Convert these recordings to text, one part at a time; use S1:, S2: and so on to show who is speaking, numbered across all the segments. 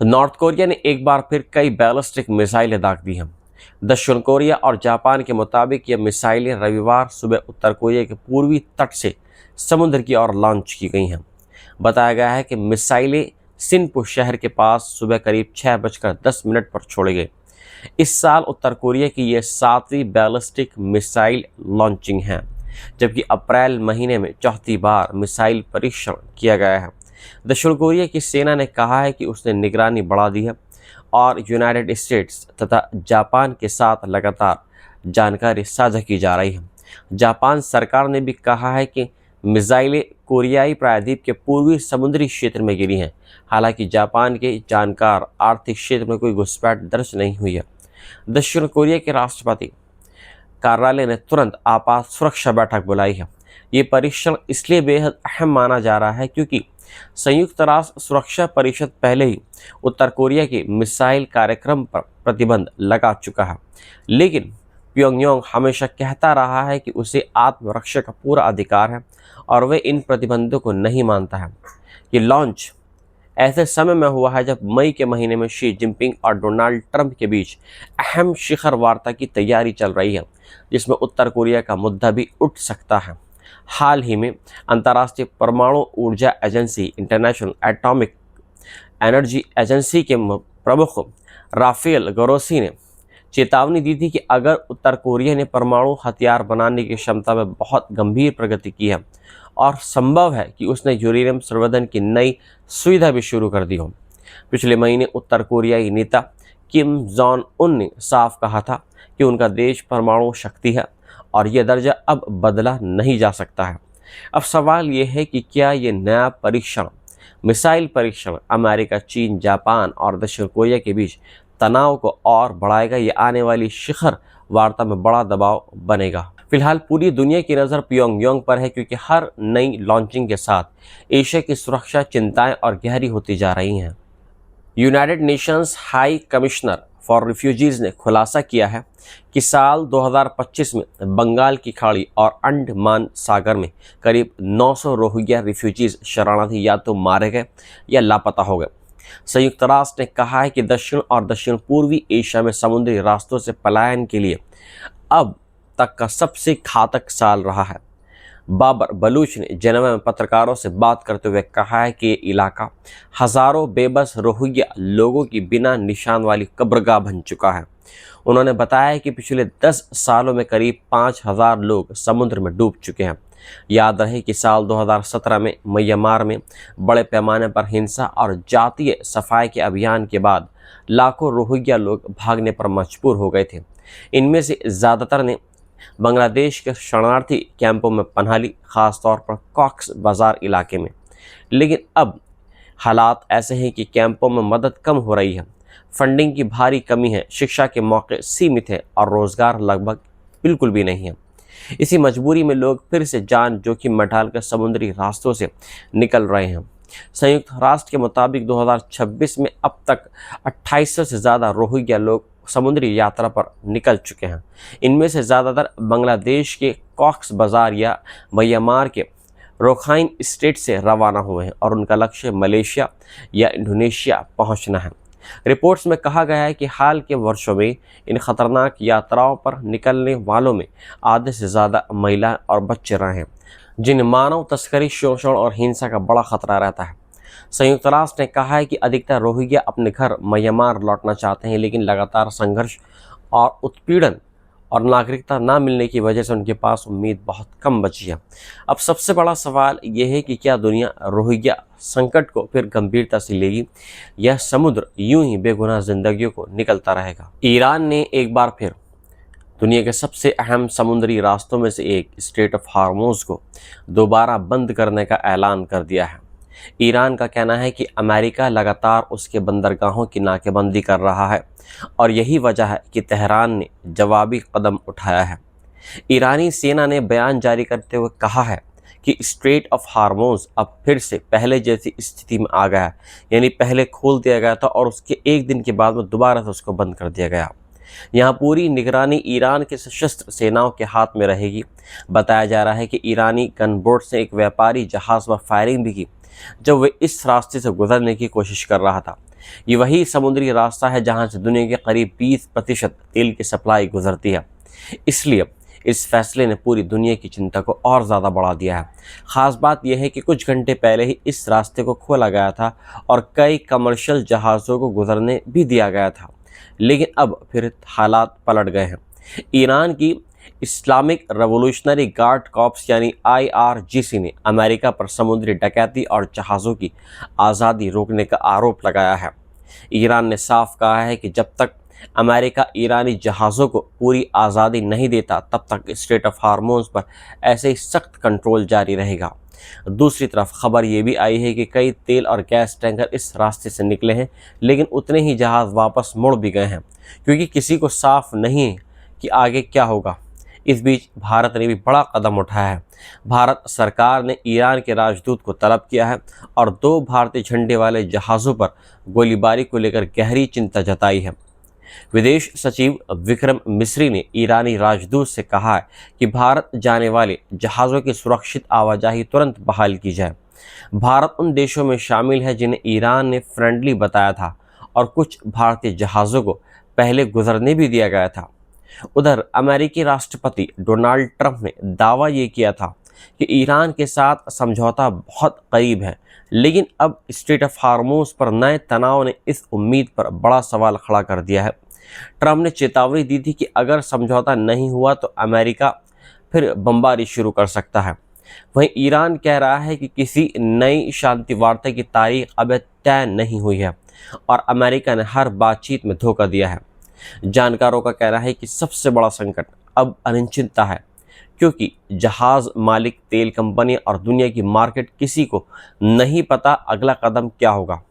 S1: North Korea ने एक बार फिर कई बैलिस्टिक मिसाइलें दाग दी हैं। दक्षिण कोरिया और जापान के मुताबिक ये मिसाइलें रविवार सुबह उत्तर कोरिया के पूर्वी तट से समुद्र की ओर लॉन्च की गई हैं। बताया गया है कि मिसाइलें सिनपु शहर के पास सुबह करीब 6:10 पर छोड़े गए। इस साल उत्तर कोरिया की यह 7वीं बैलिस्टिक मिसाइल लॉन्चिंग है, जबकि अप्रैल महीने में चौथी बार मिसाइल परीक्षण किया गया है। दक्षिण कोरिया की सेना ने कहा है कि उसने निगरानी बढ़ा दी है और यूनाइटेड स्टेट्स तथा जापान के साथ लगातार जानकारी साझा की जा रही है। जापान सरकार ने भी कहा है कि मिसाइलें कोरियाई प्रायद्वीप के पूर्वी समुद्री क्षेत्र में गिरी हैं। हालांकि जापान के जानकार आर्थिक क्षेत्र में कोई घुसपैठ दर्ज नहीं हुई है। दक्षिण कोरिया के राष्ट्रपति कार्यालय ने तुरंत आपात सुरक्षा बैठक बुलाई है। ये परीक्षण इसलिए बेहद अहम माना जा रहा है क्योंकि संयुक्त राष्ट्र सुरक्षा परिषद पहले ही उत्तर कोरिया के मिसाइल कार्यक्रम पर प्रतिबंध लगा चुका है, लेकिन प्योंगयांग हमेशा कहता रहा है कि उसे आत्मरक्षा का पूरा अधिकार है और वह इन प्रतिबंधों को नहीं मानता है। ये लॉन्च ऐसे समय में हुआ है जब मई के महीने में शी जिनपिंग और डोनाल्ड ट्रंप के बीच अहम शिखर वार्ता की तैयारी चल रही है, जिसमें उत्तर कोरिया का मुद्दा भी उठ सकता है। हाल ही में अंतर्राष्ट्रीय परमाणु ऊर्जा agency international atomic energy agency के प्रमुख राफेल ग्रोसी ने चेतावनी दी थी कि अगर उत्तर कोरिया ने परमाणु हथियार बनाने की क्षमता में बहुत गंभीर प्रगति की है और संभव है कि उसने यूरेनियम संवर्धन की नई सुविधा भी शुरू कर दी हो। पिछले महीने उत्तर कोरियाई नेता किम जोंग उन ने साफ कहा था कि उनका देश परमाणु शक्ति है और यह दर्जा अब बदला नहीं जा सकता है। अब सवाल यह है कि क्या ये नया परीक्षण, मिसाइल परीक्षण, अमेरिका, चीन, जापान और दक्षिण कोरिया के बीच तनाव को और बढ़ाएगा या आने वाली शिखर वार्ता में बड़ा दबाव बनेगा। फिलहाल पूरी दुनिया की नज़र प्योंगयांग पर है क्योंकि हर नई लॉन्चिंग के साथ एशिया की सुरक्षा चिंताएं और गहरी होती जा रही हैं। United Nations high commissioner for refugees ने खुलासा किया है कि साल 2025 में बंगाल की खाड़ी और अंडमान सागर में करीब 900 रोहिंग्या रिफ्यूजीज़ शरणार्थी या तो मारे गए या लापता हो गए। संयुक्त राष्ट्र ने कहा है कि दक्षिण और दक्षिण पूर्वी एशिया में समुद्री रास्तों से पलायन के लिए अब तक का सबसे घातक साल रहा है। बाबर बलूच ने जेनेवा में पत्रकारों से बात करते हुए कहा है कि ये इलाका हज़ारों बेबस रोहिंग्या लोगों की बिना निशान वाली कब्रगाह बन चुका है। उन्होंने बताया कि पिछले 10 सालों में करीब 5,000 लोग समुद्र में डूब चुके हैं। याद रहे कि साल 2017 में म्यांमार में बड़े पैमाने पर हिंसा और जातीय सफाई के अभियान के बाद लाखों रोहिंग्या लोग भागने पर मजबूर हो गए थे। इनमें से ज़्यादातर ने बांग्लादेश के शरणार्थी कैंपों में पनाह ली, खासतौर पर कॉक्स बाज़ार इलाके में। लेकिन अब हालात ऐसे हैं कि कैंपों में मदद कम हो रही है, फंडिंग की भारी कमी है, शिक्षा के मौके सीमित हैं और रोज़गार लगभग बिल्कुल भी नहीं है। इसी मजबूरी में लोग फिर से जान जोखिम में डालकर समुद्री रास्तों से निकल रहे हैं। संयुक्त राष्ट्र के मुताबिक 2026 में अब तक 2800 से ज़्यादा रोहिंग्या लोग समुद्री यात्रा पर निकल चुके हैं। इनमें से ज़्यादातर बांग्लादेश के कॉक्स बाज़ार या म्यांमार के राखाइन स्टेट से रवाना हुए हैं और उनका लक्ष्य मलेशिया या इंडोनेशिया पहुंचना है। रिपोर्ट्स में कहा गया है कि हाल के वर्षों में इन खतरनाक यात्राओं पर निकलने वालों में आधे से ज़्यादा महिला और बच्चे रहे हैं, जिन्हें मानव तस्करी, शोषण और हिंसा का बड़ा खतरा रहता है। संयुक्त राष्ट्र ने कहा है कि अधिकतर रोहिंग्या अपने घर म्यांमार लौटना चाहते हैं, लेकिन लगातार संघर्ष और उत्पीड़न और नागरिकता ना मिलने की वजह से उनके पास उम्मीद बहुत कम बची है। अब सबसे बड़ा सवाल यह है कि क्या दुनिया रोहिंग्या संकट को फिर गंभीरता से लेगी या समुद्र यूं ही बेगुनाह जिंदगियों को निकलता रहेगा। ईरान ने एक बार फिर दुनिया के सबसे अहम समुद्री रास्तों में से एक स्ट्रेट ऑफ हार्मोज को दोबारा बंद करने का ऐलान कर दिया है। ईरान का कहना है कि अमेरिका लगातार उसके बंदरगाहों की नाकेबंदी कर रहा है और यही वजह है कि तेहरान ने जवाबी कदम उठाया है। ईरानी सेना ने बयान जारी करते हुए कहा है कि स्ट्रेट ऑफ हार्मोज अब फिर से पहले जैसी स्थिति में आ गया है, यानी पहले खोल दिया गया था और उसके एक दिन के बाद में दोबारा से उसको बंद कर दिया गया। यहाँ पूरी निगरानी ईरान के सशस्त्र सेनाओं के हाथ में रहेगी। बताया जा रहा है कि ईरानी गनबोट से एक व्यापारी जहाज़ पर फायरिंग भी की जब वे इस रास्ते से गुजरने की कोशिश कर रहा था। ये वही समुद्री रास्ता है जहां से दुनिया के करीब 20% तेल की सप्लाई गुजरती है। इसलिए इस फैसले ने पूरी दुनिया की चिंता को और ज़्यादा बढ़ा दिया है। ख़ास बात यह है कि कुछ घंटे पहले ही इस रास्ते को खोला गया था और कई कमर्शियल जहाज़ों को गुजरने भी दिया गया था, लेकिन अब फिर हालात पलट गए हैं। ईरान की इस्लामिक रेवोल्यूशनरी गार्ड कॉर्प्स यानी IRGC ने अमेरिका पर समुद्री डकैती और जहाज़ों की आज़ादी रोकने का आरोप लगाया है। ईरान ने साफ कहा है कि जब तक अमेरिका ईरानी जहाज़ों को पूरी आज़ादी नहीं देता तब तक स्ट्रेट ऑफ हार्मोज पर ऐसे ही सख्त कंट्रोल जारी रहेगा। दूसरी तरफ खबर ये भी आई है कि कई तेल और गैस टैंकर इस रास्ते से निकले हैं, लेकिन उतने ही जहाज़ वापस मुड़ भी गए हैं, क्योंकि किसी को साफ नहीं है कि आगे क्या होगा। इस बीच भारत ने भी बड़ा कदम उठाया है। भारत सरकार ने ईरान के राजदूत को तलब किया है और 2 भारतीय झंडे वाले जहाज़ों पर गोलीबारी को लेकर गहरी चिंता जताई है। विदेश सचिव विक्रम मिस्री ने ईरानी राजदूत से कहा है कि भारत जाने वाले जहाज़ों की सुरक्षित आवाजाही तुरंत बहाल की जाए। भारत उन देशों में शामिल है जिन्हें ईरान ने फ्रेंडली बताया था और कुछ भारतीय जहाज़ों को पहले गुजरने भी दिया गया था। उधर अमेरिकी राष्ट्रपति डोनाल्ड ट्रंप ने दावा ये किया था कि ईरान के साथ समझौता बहुत करीब है, लेकिन अब स्ट्रेट ऑफ हार्मोज पर नए तनाव ने इस उम्मीद पर बड़ा सवाल खड़ा कर दिया है। ट्रंप ने चेतावनी दी थी कि अगर समझौता नहीं हुआ तो अमेरिका फिर बमबारी शुरू कर सकता है। वहीं ईरान कह रहा है कि किसी नई शांति वार्ता की तारीख अब तय नहीं हुई है और अमेरिका ने हर बातचीत में धोखा दिया है। जानकारों का कहना है कि सबसे बड़ा संकट अब अनिश्चितता है, क्योंकि जहाज़ मालिक, तेल कंपनी और दुनिया की मार्केट किसी को नहीं पता अगला कदम क्या होगा।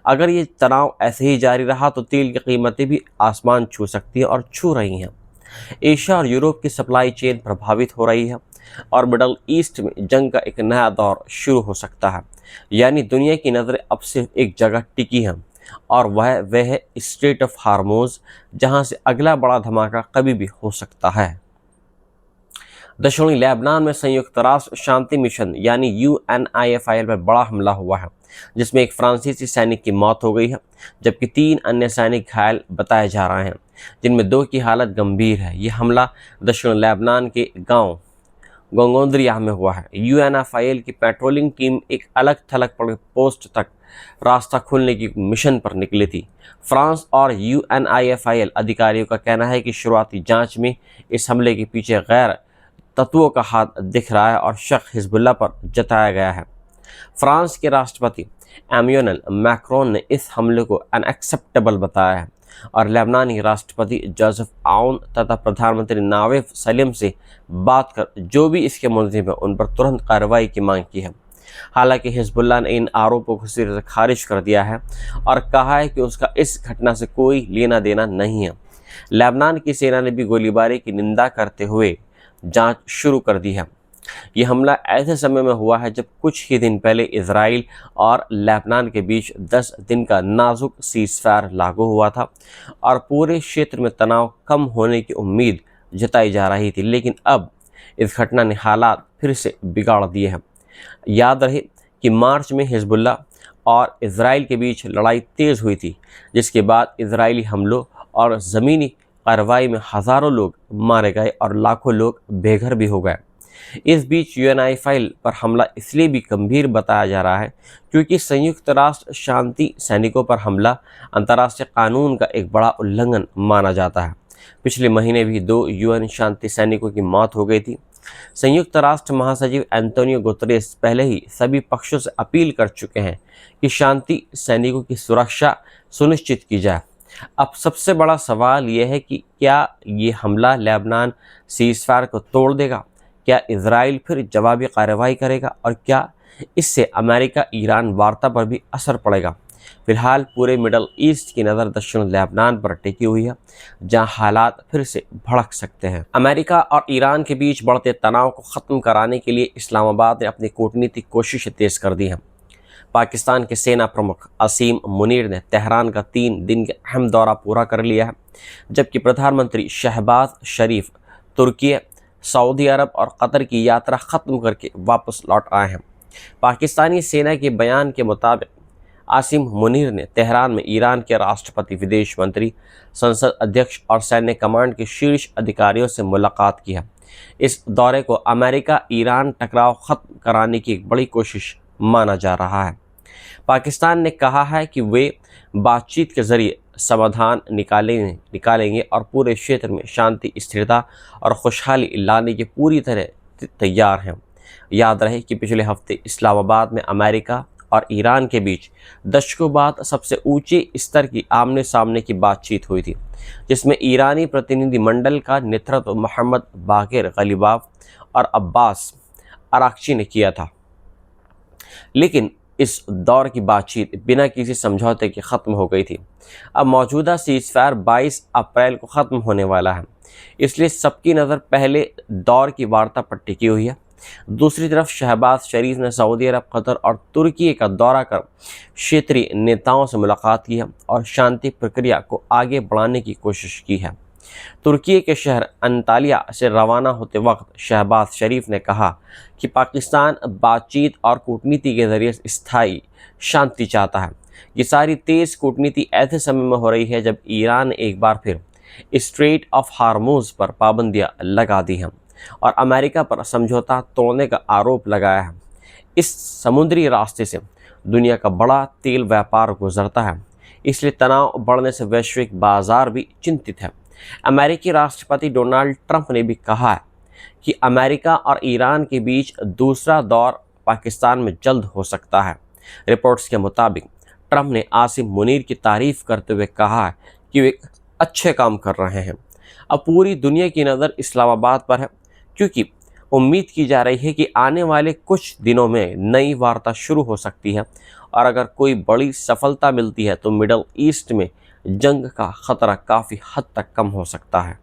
S1: अगर ये तनाव ऐसे ही जारी रहा तो तेल की कीमतें भी आसमान छू सकती हैं और छू रही हैं। एशिया और यूरोप की सप्लाई चेन प्रभावित हो रही है और मिडल ईस्ट में जंग का एक नया दौर शुरू हो सकता है। यानी दुनिया की नज़रें अब सिर्फ एक जगह टिकी हैं और वह है स्ट्रेट ऑफ हार्मोज, जहां से अगला बड़ा धमाका कभी भी हो सकता है। दक्षिणी लेबनान में संयुक्त राष्ट्र शांति मिशन यानी UNIFIL पर बड़ा हमला हुआ है, जिसमें एक फ्रांसीसी सैनिक की मौत हो गई है, जबकि 3 अन्य सैनिक घायल बताए जा रहे हैं, जिनमें 2 की हालत गंभीर है। यह हमला दक्षिण लेबनान के गांव गोंगोंद्रिया में हुआ है। UNIFIL की पेट्रोलिंग टीम एक अलग थलग पोस्ट तक रास्ता खोलने की मिशन पर निकली थी। फ्रांस और UNIFIL अधिकारियों का कहना है कि शुरुआती जांच में इस हमले के पीछे गैर तत्वों का हाथ दिख रहा है और शक हिजबुल्ला पर जताया गया है। फ्रांस के राष्ट्रपति एमैनुअल मैक्रोन ने इस हमले को अनएक्सेप्टेबल बताया है और लेबनानी राष्ट्रपति जोसेफ आउन तथा प्रधानमंत्री नावेफ सलीम से बात कर जो भी इसके मुलजिम है उन पर तुरंत कार्रवाई की मांग की है। हालांकि हिजबुल्ला ने इन आरोपों को सिरे से खारिज कर दिया है और कहा है कि उसका इस घटना से कोई लेना देना नहीं है। लेबनान की सेना ने भी गोलीबारी की निंदा करते हुए जांच शुरू कर दी है। यह हमला ऐसे समय में हुआ है जब कुछ ही दिन पहले इजराइल और लेबनान के बीच 10 दिन का नाजुक सीज़फायर लागू हुआ था और पूरे क्षेत्र में तनाव कम होने की उम्मीद जताई जा रही थी, लेकिन अब इस घटना ने हालात फिर से बिगाड़ दिए हैं। याद रहे कि मार्च में हिजबुल्ला और इजराइल के बीच लड़ाई तेज़ हुई थी, जिसके बाद इजरायली हमलों और ज़मीनी कार्रवाई में हज़ारों लोग मारे गए और लाखों लोग बेघर भी हो गए। इस बीच UNIFIL पर हमला इसलिए भी गंभीर बताया जा रहा है क्योंकि संयुक्त राष्ट्र शांति सैनिकों पर हमला अंतर्राष्ट्रीय कानून का एक बड़ा उल्लंघन माना जाता है। पिछले महीने भी 2 UN शांति सैनिकों की मौत हो गई थी। संयुक्त राष्ट्र महासचिव एंटोनियो गुतेरेस पहले ही सभी पक्षों से अपील कर चुके हैं कि शांति सैनिकों की सुरक्षा सुनिश्चित की जाए। अब सबसे बड़ा सवाल यह है कि क्या ये हमला लेबनान सीज़फायर को तोड़ देगा? क्या इजराइल फिर जवाबी कार्रवाई करेगा और क्या इससे अमेरिका ईरान वार्ता पर भी असर पड़ेगा? फिलहाल पूरे मिडल ईस्ट की नज़र दक्षिण लेबनान पर टिकी हुई है, जहां हालात फिर से भड़क सकते हैं। अमेरिका और ईरान के बीच बढ़ते तनाव को ख़त्म कराने के लिए इस्लामाबाद ने अपनी कूटनीतिक कोशिशें तेज़ कर दी हैं। पाकिस्तान के सेना प्रमुख असीम मुनीर ने तेहरान का 3 दिन का अहम दौरा पूरा कर लिया है, जबकि प्रधानमंत्री शहबाज शरीफ तुर्की, सऊदी अरब और कतर की यात्रा ख़त्म करके वापस लौट आए हैं। पाकिस्तानी सेना के बयान के मुताबिक आसिम मुनीर ने तेहरान में ईरान के राष्ट्रपति, विदेश मंत्री, संसद अध्यक्ष और सैन्य कमांड के शीर्ष अधिकारियों से मुलाकात की है। इस दौरे को अमेरिका ईरान टकराव खत्म कराने की एक बड़ी कोशिश माना जा रहा है। पाकिस्तान ने कहा है कि वे बातचीत के जरिए समाधान निकालेंगे और पूरे क्षेत्र में शांति, स्थिरता और खुशहाली लाने के पूरी तरह तैयार हैं। याद रहे कि पिछले हफ्ते इस्लामाबाद में अमेरिका और ईरान के बीच दशकों बाद सबसे ऊंचे स्तर की आमने सामने की बातचीत हुई थी, जिसमें ईरानी प्रतिनिधिमंडल का नेतृत्व मोहम्मद बाक़िर गलीबाफ और अब्बास अराक्ची ने किया था। लेकिन इस दौर की बातचीत बिना किसी समझौते के ख़त्म हो गई थी। अब मौजूदा सीज़फायर 22 अप्रैल को ख़त्म होने वाला है, इसलिए सबकी नज़र पहले दौर की वार्ता पर टिकी हुई है। दूसरी तरफ शहबाज शरीफ ने सऊदी अरब, कतर और तुर्की का दौरा कर क्षेत्रीय नेताओं से मुलाकात की है और शांति प्रक्रिया को आगे बढ़ाने की कोशिश की है। तुर्की के शहर अंतालिया से रवाना होते वक्त शहबाज शरीफ ने कहा कि पाकिस्तान बातचीत और कूटनीति के जरिए स्थायी शांति चाहता है। ये सारी तेज़ कूटनीति ऐसे समय में हो रही है जब ईरान ने एक बार फिर स्ट्रेट ऑफ हार्मूज पर पाबंदियां लगा दी हैं और अमेरिका पर समझौता तोड़ने का आरोप लगाया है। इस समुद्री रास्ते से दुनिया का बड़ा तेल व्यापार गुजरता है, इसलिए तनाव बढ़ने से वैश्विक बाजार भी चिंतित है। अमेरिकी राष्ट्रपति डोनाल्ड ट्रंप ने भी कहा है कि अमेरिका और ईरान के बीच दूसरा दौर पाकिस्तान में जल्द हो सकता है। रिपोर्ट्स के मुताबिक ट्रंप ने आसिम मुनीर की तारीफ करते हुए कहा है कि वे अच्छे काम कर रहे हैं। अब पूरी दुनिया की नज़र इस्लामाबाद पर है, क्योंकि उम्मीद की जा रही है कि आने वाले कुछ दिनों में नई वार्ता शुरू हो सकती है और अगर कोई बड़ी सफलता मिलती है तो मिडल ईस्ट में जंग का खतरा काफ़ी हद तक कम हो सकता है।